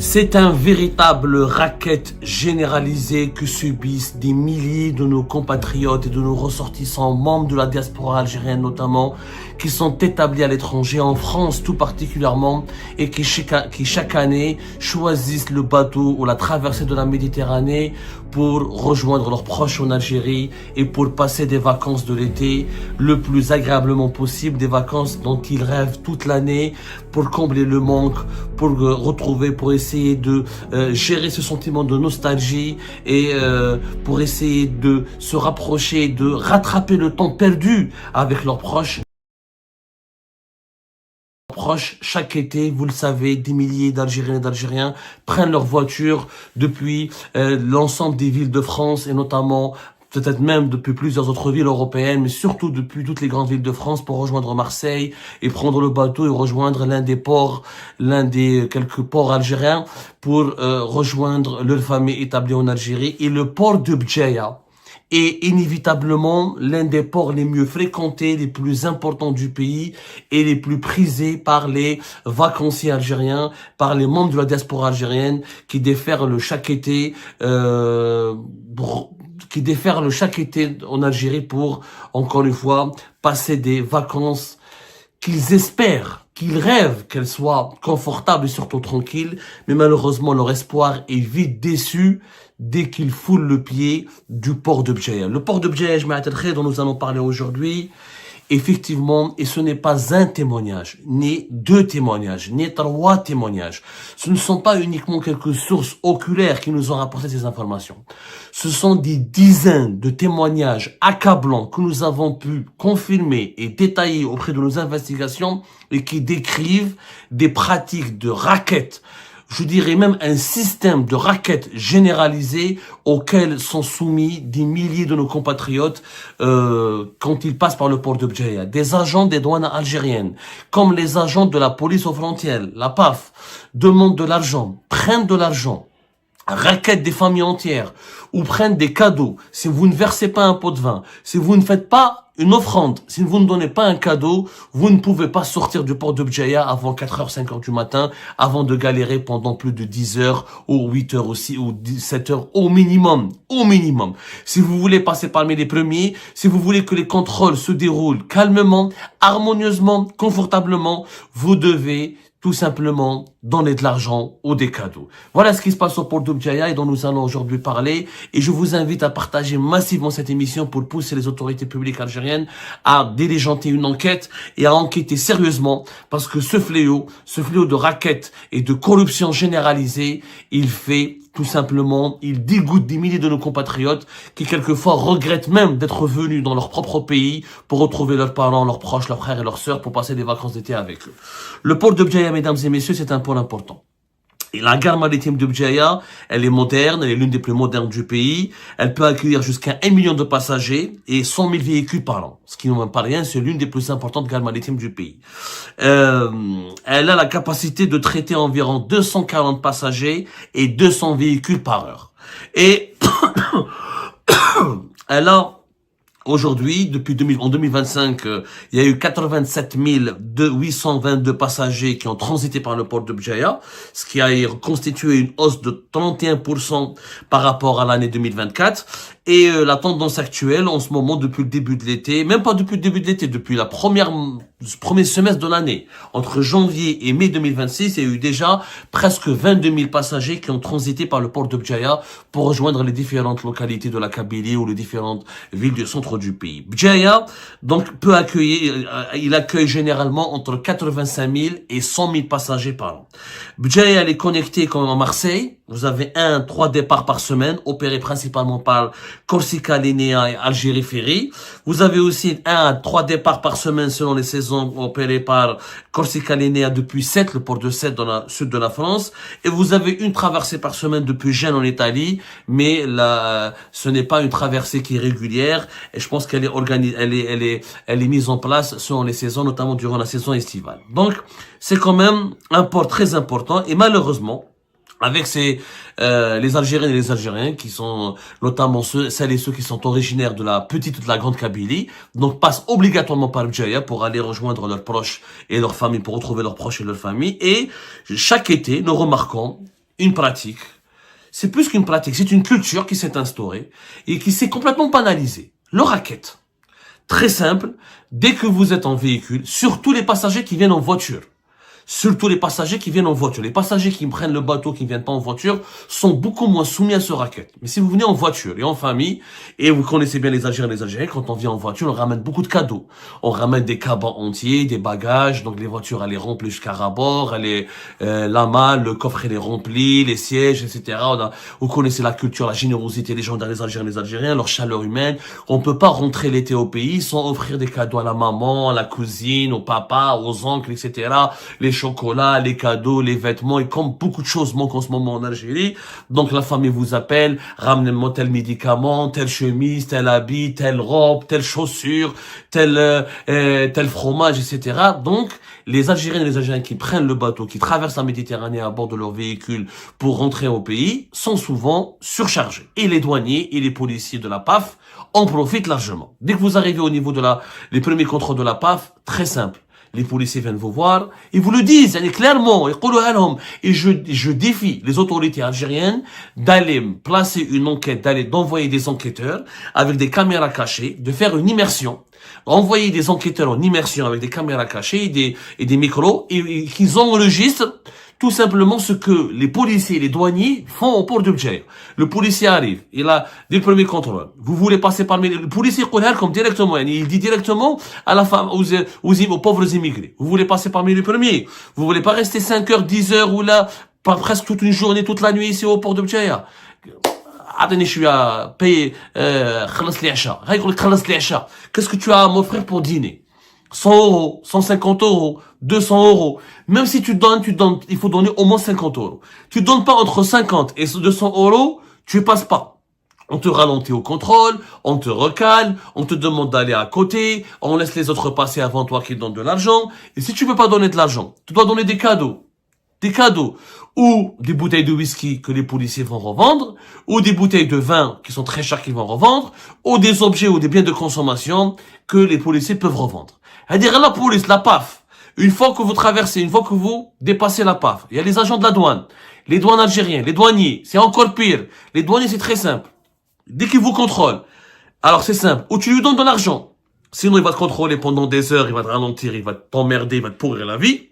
C'est un véritable racket généralisé que subissent des milliers de nos compatriotes et de nos ressortissants, membres de la diaspora algérienne notamment, qui sont établis à l'étranger, en France tout particulièrement, et qui chaque année choisissent le bateau ou la traversée de la Méditerranée pour rejoindre leurs proches en Algérie et pour passer des vacances de l'été le plus agréablement possible, des vacances dont ils rêvent toute l'année, pour combler le manque, pour retrouver, pour essayer de gérer ce sentiment de nostalgie et pour essayer de se rapprocher, de rattraper le temps perdu avec leurs proches. Chaque été, vous le savez, des milliers d'Algériens et d'Algériens prennent leur voiture depuis l'ensemble des villes de France et notamment peut-être même depuis plusieurs autres villes européennes, mais surtout depuis toutes les grandes villes de France pour rejoindre Marseille et prendre le bateau et rejoindre l'un des quelques ports algériens pour rejoindre leur famille établie en Algérie. Et le port de Bdjaya est inévitablement l'un des ports les mieux fréquentés, les plus importants du pays et les plus prisés par les vacanciers algériens, par les membres de la diaspora algérienne qui déferlent chaque été en Algérie pour, encore une fois, passer des vacances qu'ils espèrent, qu'ils rêvent qu'elles soient confortables et surtout tranquilles, mais malheureusement leur espoir est vite déçu dès qu'ils foulent le pied du port de Bdjaya. Le port de Bdjaya, dont nous allons parler aujourd'hui, effectivement, et ce n'est pas un témoignage, ni deux témoignages, ni trois témoignages. Ce ne sont pas uniquement quelques sources oculaires qui nous ont rapporté ces informations. Ce sont des dizaines de témoignages accablants que nous avons pu confirmer et détailler auprès de nos investigations et qui décrivent des pratiques de racket, je dirais même un système de racket généralisé auquel sont soumis des milliers de nos compatriotes quand ils passent par le port de Bdjaya. Des agents des douanes algériennes, comme les agents de la police aux frontières, la PAF, demandent de l'argent, prennent de l'argent, raquettent des familles entières ou prennent des cadeaux. Si vous ne versez pas un pot de vin, si vous ne faites pas une offrande, si vous ne donnez pas un cadeau, vous ne pouvez pas sortir du port de Bdjaya avant 4h, 5h du matin, avant de galérer pendant plus de 10h ou 8h aussi, ou 7h au minimum. Au minimum. Si vous voulez passer parmi les premiers, si vous voulez que les contrôles se déroulent calmement, harmonieusement, confortablement, vous devez tout simplement donner de l'argent ou des cadeaux. Voilà ce qui se passe au port de Bdjaya et dont nous allons aujourd'hui parler. Et je vous invite à partager massivement cette émission pour pousser les autorités publiques algériennes à diligenter une enquête et à enquêter sérieusement parce que ce fléau de racket et de corruption généralisée, il fait tout simplement, il dégoûte des milliers de nos compatriotes qui quelquefois regrettent même d'être venus dans leur propre pays pour retrouver leurs parents, leurs proches, leurs frères et leurs sœurs pour passer des vacances d'été avec eux. Le port de Bdjaya, mesdames et messieurs, c'est un port important. Et la gare maritime de Bdjaya, elle est moderne, elle est l'une des plus modernes du pays. Elle peut accueillir jusqu'à 1 million de passagers et 100 000 véhicules par an. Ce qui n'est même pas rien, c'est l'une des plus importantes gares maritimes du pays. Elle a la capacité de traiter environ 240 passagers et 200 véhicules par heure. Et elle a aujourd'hui, en 2025, il y a eu 87 822 passagers qui ont transité par le port de Bdjaya, ce qui a constitué une hausse de 31% par rapport à l'année 2024. Et la tendance actuelle, en ce moment, depuis le début de l'été, même pas depuis le début de l'été, depuis le premier semestre de l'année, entre janvier et mai 2026, il y a eu déjà presque 22 000 passagers qui ont transité par le port de Bdjaya pour rejoindre les différentes localités de la Kabylie ou les différentes villes du centre du pays. Bdjaya, donc, il accueille généralement entre 85 000 et 100 000 passagers par an. Bdjaya, elle est connectée comme à Marseille. Vous avez 3 départs par semaine, opérés principalement par Corsica, Linéa et Algérie Ferry. Vous avez aussi 3 départs par semaine selon les saisons opérés par Corsica, Linéa depuis Sète, le port de Sète dans le sud de la France. Et vous avez une traversée par semaine depuis Gênes en Italie, mais ce n'est pas une traversée qui est régulière. Et je pense qu'elle est organisée, elle est mise en place selon les saisons, notamment durant la saison estivale. Donc, c'est quand même un port très important et malheureusement, avec les Algériennes et les Algériens qui sont notamment celles et ceux qui sont originaires de la petite ou de la grande Kabylie, donc passent obligatoirement par Bdjaya pour aller rejoindre leurs proches et leurs familles, pour retrouver leurs proches et leurs familles. Et chaque été, nous remarquons une pratique. C'est plus qu'une pratique, c'est une culture qui s'est instaurée et qui s'est complètement banalisée. Le racket. Très simple, dès que vous êtes en véhicule, surtout les passagers qui viennent en voiture. Surtout les passagers qui viennent en voiture. Les passagers qui prennent le bateau, qui ne viennent pas en voiture, sont beaucoup moins soumis à ce racket. Mais si vous venez en voiture et en famille, et vous connaissez bien les Algériens, quand on vient en voiture, on ramène beaucoup de cadeaux. On ramène des cabans entiers, des bagages, donc les voitures, elle est remplie jusqu'à ras-bord, elle est, la malle, le coffre, elle est rempli, les sièges, etc. Vous connaissez la culture, la générosité légendaire des Algériens, leur chaleur humaine. On peut pas rentrer l'été au pays sans offrir des cadeaux à la maman, à la cousine, au papa, aux oncles, etc. Les chocolats, les cadeaux, les vêtements, et comme beaucoup de choses manquent en ce moment en Algérie, donc la famille vous appelle, ramenez-moi tel médicament, telle chemise, tel habit, telle robe, telle chaussure, tel fromage, etc. Donc, les Algériens et les Algériens qui prennent le bateau, qui traversent la Méditerranée à bord de leur véhicule pour rentrer au pays, sont souvent surchargés. Et les douaniers et les policiers de la PAF en profitent largement. Dès que vous arrivez au niveau de les premiers contrôles de la PAF, très simple. Les policiers viennent vous voir, ils vous le disent, clairement, et je défie les autorités algériennes d'aller placer une enquête, d'envoyer des enquêteurs avec des caméras cachées, de faire une immersion, envoyer des enquêteurs en immersion avec des caméras cachées et des micros, et qu'ils enregistrent tout simplement ce que les policiers et les douaniers font au port de Bdjaïa. Le policier arrive, il a des premiers contrôles. Vous voulez passer parmi le policier comme directement, il dit directement à la femme, aux pauvres immigrés. Vous voulez passer parmi les premiers. Vous voulez pas rester 5 heures, 10 heures ou là, pas presque toute une journée, toute la nuit ici au port de Bdjaïa. عطني شويه paye خلص لي عشاء غير يقول لك خلص لي عشاء. Qu'est-ce que tu as à m'offrir pour dîner? 100 euros, 150 euros, 200 euros. Même si tu donnes, il faut donner au moins 50 euros. Tu donnes pas entre 50 et 200 euros, tu passes pas. On te ralentit au contrôle, on te recale, on te demande d'aller à côté, on laisse les autres passer avant toi qui donnent de l'argent. Et si tu veux pas donner de l'argent, tu dois donner des cadeaux. Des cadeaux. Ou des bouteilles de whisky que les policiers vont revendre, ou des bouteilles de vin qui sont très chères qu'ils vont revendre, ou des objets ou des biens de consommation que les policiers peuvent revendre. C'est-à-dire la police, la PAF, une fois que vous traversez, une fois que vous dépassez la PAF, il y a les agents de la douane, les douanes algériens, les douaniers, c'est encore pire. Les douaniers, c'est très simple. Dès qu'ils vous contrôlent, alors c'est simple, ou tu lui donnes de l'argent, sinon il va te contrôler pendant des heures, il va te ralentir, il va t'emmerder, il va te pourrir la vie.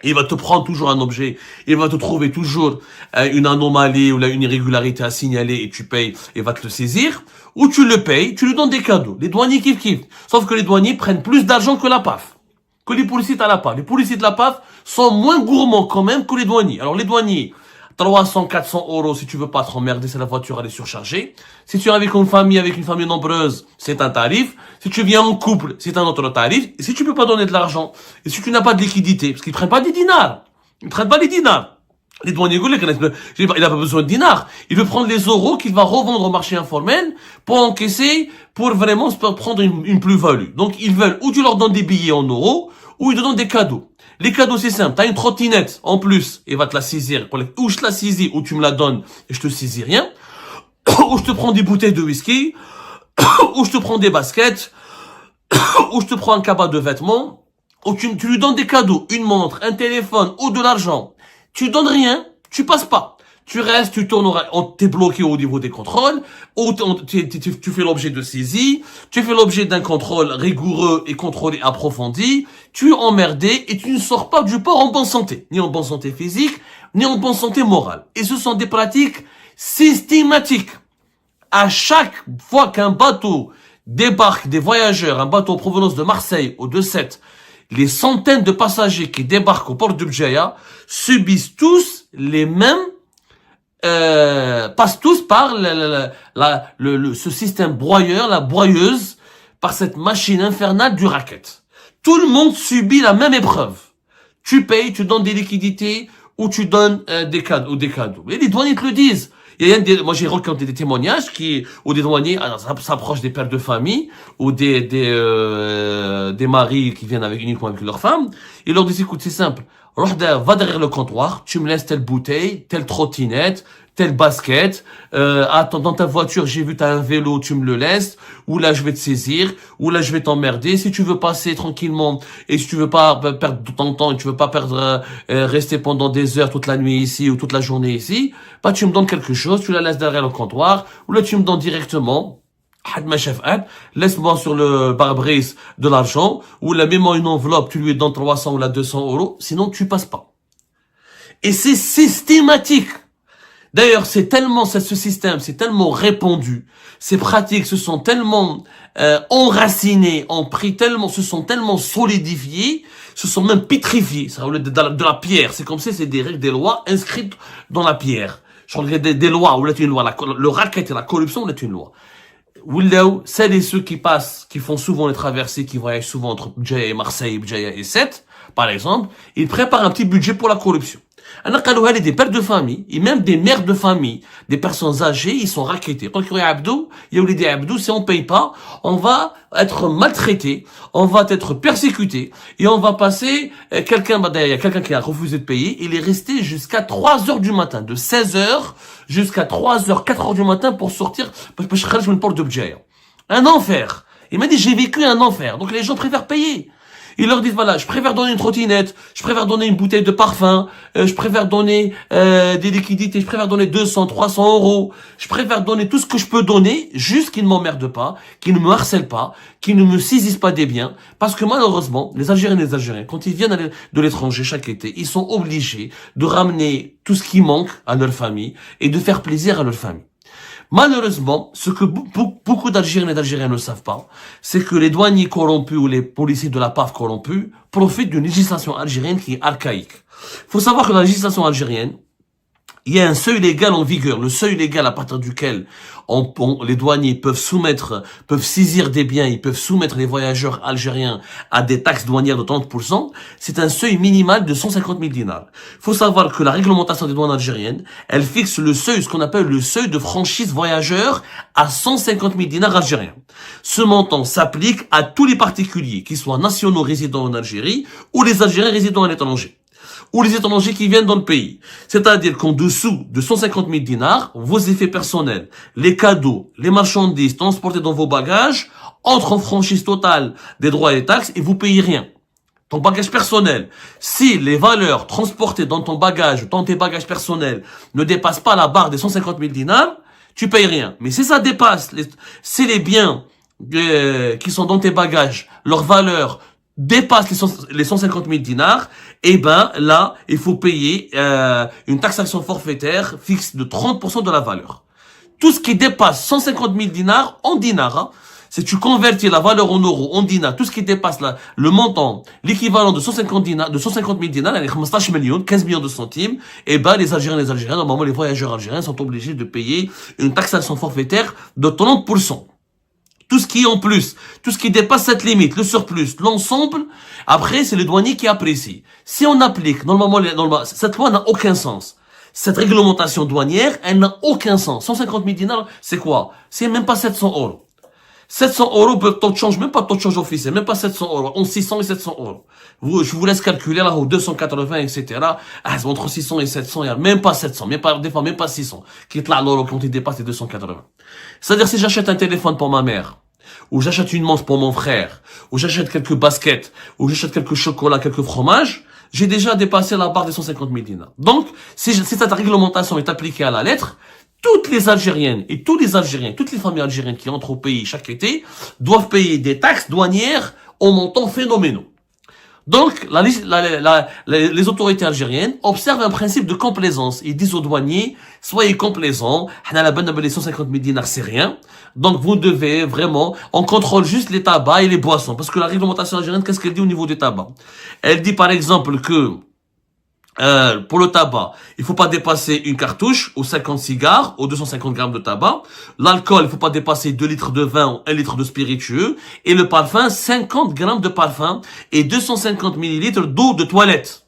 Il va te prendre toujours un objet, il va te trouver toujours une anomalie ou là, une irrégularité à signaler et tu payes et va te le saisir. Ou tu le payes, tu lui donnes des cadeaux. Les douaniers kiffent. Sauf que les douaniers prennent plus d'argent que la PAF. Que les policiers de la PAF. Les policiers de la PAF sont moins gourmands quand même que les douaniers. Alors les douaniers, 300, 400 euros si tu veux pas te emmerder, c'est la voiture, elle est surchargée. Si tu es avec une famille nombreuse, c'est un tarif. Si tu viens en couple, c'est un autre tarif. Et si tu peux pas donner de l'argent, et si tu n'as pas de liquidité, parce qu'ils prennent pas des dinars. Ils prennent pas les dinars. Les douaniers, il n'a pas besoin de dinars. Il veut prendre les euros qu'il va revendre au marché informel pour encaisser, pour vraiment prendre une plus-value. Donc, ils veulent, ou tu leur donnes des billets en euros, ou ils te donnent des cadeaux. Les cadeaux, c'est simple. T'as une trottinette, en plus, et va te la saisir. Ou je te la saisis, ou tu me la donnes, et je te saisis rien. Ou je te prends des bouteilles de whisky, ou je te prends des baskets, ou je te prends un cabas de vêtements, ou tu lui donnes des cadeaux, une montre, un téléphone, ou de l'argent. Tu donnes rien, tu passes pas. Tu restes, tu tournes, t'es bloqué au niveau des contrôles, ou tu fais l'objet de saisie, tu fais l'objet d'un contrôle rigoureux et contrôlé approfondi, tu es emmerdé et tu ne sors pas du port en bonne santé, ni en bonne santé physique, ni en bonne santé morale. Et ce sont des pratiques systématiques. À chaque fois qu'un bateau débarque des voyageurs, un bateau en provenance de Marseille ou de Sète, les centaines de passagers qui débarquent au port de Bdjaïa subissent tous les mêmes passent tous par ce système broyeur, la broyeuse, par cette machine infernale du racket. Tout le monde subit la même épreuve. Tu payes, tu donnes des liquidités, ou tu donnes des cadeaux. Et les douaniers te le disent. Moi, j'ai raconté des témoignages où des douaniers s'approchent des pères de famille, ou des maris qui viennent uniquement avec leurs femmes. Ils leur disent, écoute, c'est simple. Va derrière le comptoir, tu me laisses telle bouteille, telle trottinette, telle basket, attends, dans ta voiture, j'ai vu t'as un vélo, tu me le laisses, ou là je vais te saisir, ou là je vais t'emmerder. Si tu veux passer tranquillement, et si tu veux pas perdre ton temps, et tu veux pas perdre, rester pendant des heures toute la nuit ici, ou toute la journée ici, bah tu me donnes quelque chose, tu la laisses derrière le comptoir, ou là tu me donnes directement, laisse-moi sur le pare-brise de l'argent, ou là mets-moi une enveloppe, tu lui donnes 300 ou là 200 euros, sinon tu passes pas. Et c'est systématique. D'ailleurs, ce système, c'est tellement répandu, ces pratiques se sont tellement enracinées, se sont tellement solidifiées, se sont même pétrifiées. Ça relève de la pierre. C'est comme si c'est des règles, des lois inscrites dans la pierre. Je crois que des lois, ou là une loi, le racket et la corruption, là une loi. Willow, celles et ceux qui passent, qui font souvent les traversées, qui voyagent souvent entre Bjaya et Marseille, Bjaya et Sète, par exemple, ils préparent un petit budget pour la corruption. Des pères de famille, et même des mères de famille, des personnes âgées, ils sont rackettés. Quand il y a Abdou, si on paye pas, on va être maltraité, on va être persécuté, et on va passer, il y a quelqu'un qui a refusé de payer, il est resté jusqu'à 3 heures du matin, de 16 heures jusqu'à 3 heures, 4 heures du matin pour sortir, parce que je cherche une porte de Bjaya. Un enfer. Il m'a dit, j'ai vécu un enfer. Donc les gens préfèrent payer. Ils leur disent, voilà, je préfère donner une trottinette, je préfère donner une bouteille de parfum, je préfère donner des liquidités, je préfère donner 200, 300 euros, je préfère donner tout ce que je peux donner, juste qu'ils ne m'emmerdent pas, qu'ils ne me harcèlent pas, qu'ils ne me saisissent pas des biens. Parce que malheureusement, les Algériens et les Algériens, quand ils viennent de l'étranger chaque été, ils sont obligés de ramener tout ce qui manque à leur famille et de faire plaisir à leur famille. Malheureusement, ce que beaucoup d'Algériens et d'Algériens ne savent pas, c'est que les douaniers corrompus ou les policiers de la PAF corrompus profitent d'une législation algérienne qui est archaïque. Il faut savoir que la législation algérienne, il y a un seuil légal en vigueur, le seuil légal à partir duquel les douaniers peuvent saisir des biens, ils peuvent soumettre les voyageurs algériens à des taxes douanières de 30%, c'est un seuil minimal de 150 000 dinars. Il faut savoir que la réglementation des douanes algériennes, elle fixe le seuil, ce qu'on appelle le seuil de franchise voyageur à 150 000 dinars algériens. Ce montant s'applique à tous les particuliers, qu'ils soient nationaux résidant en Algérie ou les Algériens résidant à l'étranger, ou les étrangers qui viennent dans le pays. C'est-à-dire qu'en dessous de 150 000 dinars, vos effets personnels, les cadeaux, les marchandises transportées dans vos bagages entrent en franchise totale des droits et taxes et vous payez rien. Ton bagage personnel, si les valeurs transportées dans ton bagage, dans tes bagages personnels, ne dépassent pas la barre des 150 000 dinars, tu payes rien. Mais si ça dépasse, si les biens qui sont dans tes bagages, leur valeur dépasse les 150 000 dinars, eh ben là, il faut payer une taxation forfaitaire fixe de 30% de la valeur. Tout ce qui dépasse 150 000 dinars en dinars, hein, si tu convertis la valeur en euros, en dinars, tout ce qui dépasse le montant, l'équivalent de 150 000 dinars, 15 millions de centimes, eh ben les Algériens et les Algériens, normalement les voyageurs algériens sont obligés de payer une taxation forfaitaire de 30%. Tout ce qui est en plus, tout ce qui dépasse cette limite, le surplus, l'ensemble, après, c'est le douanier qui apprécie. Si on applique, normalement, cette loi n'a aucun sens. Cette réglementation douanière, elle n'a aucun sens. 150 000 dinars, c'est quoi? C'est même pas 700 euros. 700 euros, taux de change, même pas taux de change officiel, même pas 700 euros, entre 600 et 700 euros. Je vous laisse calculer, là, au 280, etc. Entre 600 et 700, il y a même pas 700, des fois, même pas 600. Quitte là, l'euro quand il dépasse les 280. C'est-à-dire, si j'achète un téléphone pour ma mère, ou j'achète une montre pour mon frère, ou j'achète quelques baskets, ou j'achète quelques chocolats, quelques fromages, j'ai déjà dépassé la barre des 150 000 dinars. Donc, si cette réglementation est appliquée à la lettre, toutes les Algériennes et tous les Algériens, toutes les familles algériennes qui entrent au pays chaque été, doivent payer des taxes douanières au montant phénoménal. Donc, les autorités algériennes observent un principe de complaisance. Ils disent aux douaniers, soyez complaisants, les 150 000 dinars, c'est rien. Donc, vous devez vraiment, on contrôle juste les tabacs et les boissons. Parce que la réglementation algérienne, qu'est-ce qu'elle dit au niveau des tabacs? Elle dit, par exemple, que pour le tabac, il faut pas dépasser une cartouche ou 50 cigares ou 250 grammes de tabac. L'alcool, il faut pas dépasser 2 litres de vin ou 1 litre de spiritueux. Et le parfum, 50 grammes de parfum et 250 millilitres d'eau de toilette.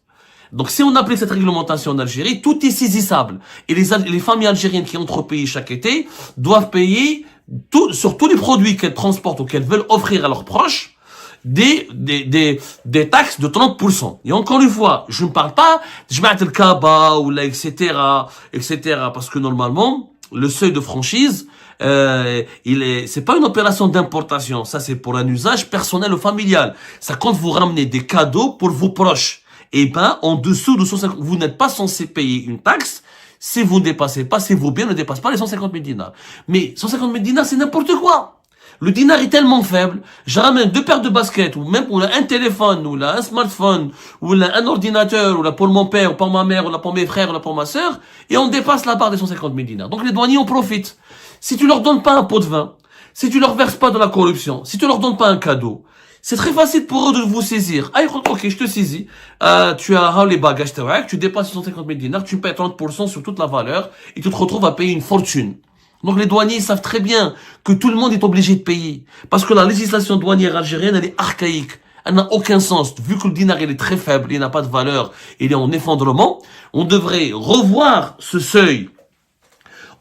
Donc, si on applique cette réglementation en Algérie, tout est saisissable. Et les familles algériennes qui entrent au pays chaque été doivent payer sur tous les produits qu'elles transportent ou qu'elles veulent offrir à leurs proches. des taxes de 30%. Et encore une fois, je ne parle pas de Jmaat al-Kaaba ou là, etc., parce que normalement, le seuil de franchise, c'est pas une opération d'importation. Ça, c'est pour un usage personnel ou familial. Ça compte vous ramener des cadeaux pour vos proches. Et ben, en dessous de 150, vous n'êtes pas censé payer une taxe si vous ne dépassez pas, si vos biens ne dépassent pas les 150 000 dinars. Mais 150 000 dinars, c'est n'importe quoi. Le dinar est tellement faible, je ramène 2 paires de baskets, ou même un téléphone, ou là, un smartphone, ou là, un ordinateur, ou là, pour mon père, ou pour ma mère, ou là, pour mes frères, ou là, pour ma sœur, et on dépasse la barre des 150 000 dinars. Donc les douaniers en profitent. Si tu leur donnes pas un pot de vin, si tu leur verses pas de la corruption, si tu leur donnes pas un cadeau, c'est très facile pour eux de vous saisir. Ah, ok, je te saisis. Tu as les bagages, tu dépasses 150 000 dinars, tu payes 30% sur toute la valeur, et tu te retrouves à payer une fortune. Donc les douaniers savent très bien que tout le monde est obligé de payer. Parce que la législation douanière algérienne, elle est archaïque. Elle n'a aucun sens. Vu que le dinar, il est très faible, il n'a pas de valeur, il est en effondrement, on devrait revoir ce seuil.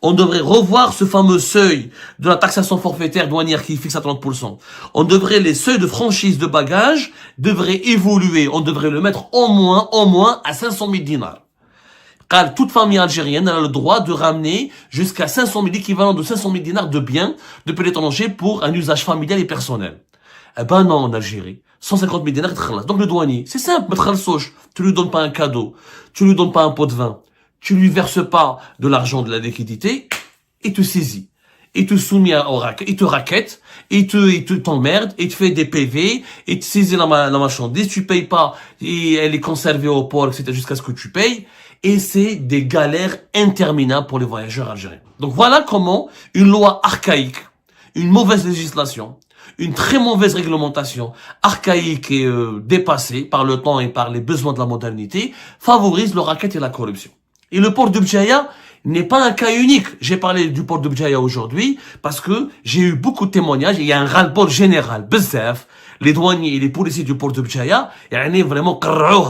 On devrait revoir ce fameux seuil de la taxation forfaitaire douanière qui fixe à 30%. On devrait, les seuils de franchise de bagages devraient évoluer. On devrait le mettre au moins à 500 000 dinars. Car toute famille algérienne a le droit de ramener jusqu'à 500 000, l'équivalent de 500 000 dinars de biens depuis l'étranger pour un usage familial et personnel. Eh ben non, en Algérie. 150 000 dinars, donc le douanier, c'est simple, tu lui donnes pas un cadeau, tu lui donnes pas un pot de vin, tu lui verses pas de l'argent de la liquidité, et te saisit. Et te soumet au racket, il te raquette, et t'emmerde, et te fait des PV, et te saisit la marchandise, tu payes pas, et elle est conservée au port, etc., jusqu'à ce que tu payes, et c'est des galères interminables pour les voyageurs algériens. Donc voilà comment une loi archaïque, une mauvaise législation, une très mauvaise réglementation, archaïque et dépassée par le temps et par les besoins de la modernité, favorise le racket et la corruption. Et le port de Bdjaïa n'est pas un cas unique. J'ai parlé du port de Bdjaïa aujourd'hui parce que j'ai eu beaucoup de témoignages et il y a un ras-le-bol général. Bzaf, les douaniers et les policiers du port de Bdjaïa, vraiment,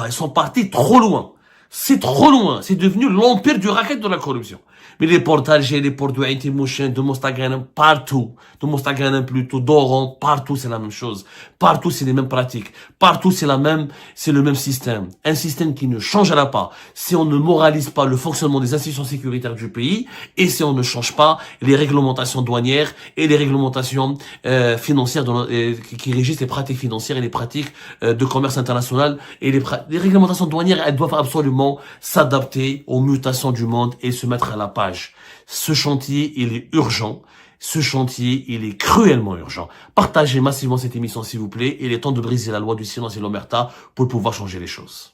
ils sont partis trop loin. C'est trop loin. C'est devenu l'empire du racket de la corruption. Mais les ports d'Alger, les ports de Aït Mouchen, de Mostaganem, partout. De Mostaganem plutôt, d'Oran, partout c'est la même chose. Partout c'est les mêmes pratiques. Partout c'est le même système. Un système qui ne changera pas si on ne moralise pas le fonctionnement des institutions sécuritaires du pays et si on ne change pas les réglementations douanières et les réglementations financières qui régissent les pratiques financières et les pratiques de commerce international. Et les réglementations douanières, elles doivent absolument s'adapter aux mutations du monde et se mettre à la page. Ce chantier, il est urgent. Ce chantier, il est cruellement urgent. Partagez massivement cette émission, s'il vous plaît. Il est temps de briser la loi du silence et l'omerta pour pouvoir changer les choses.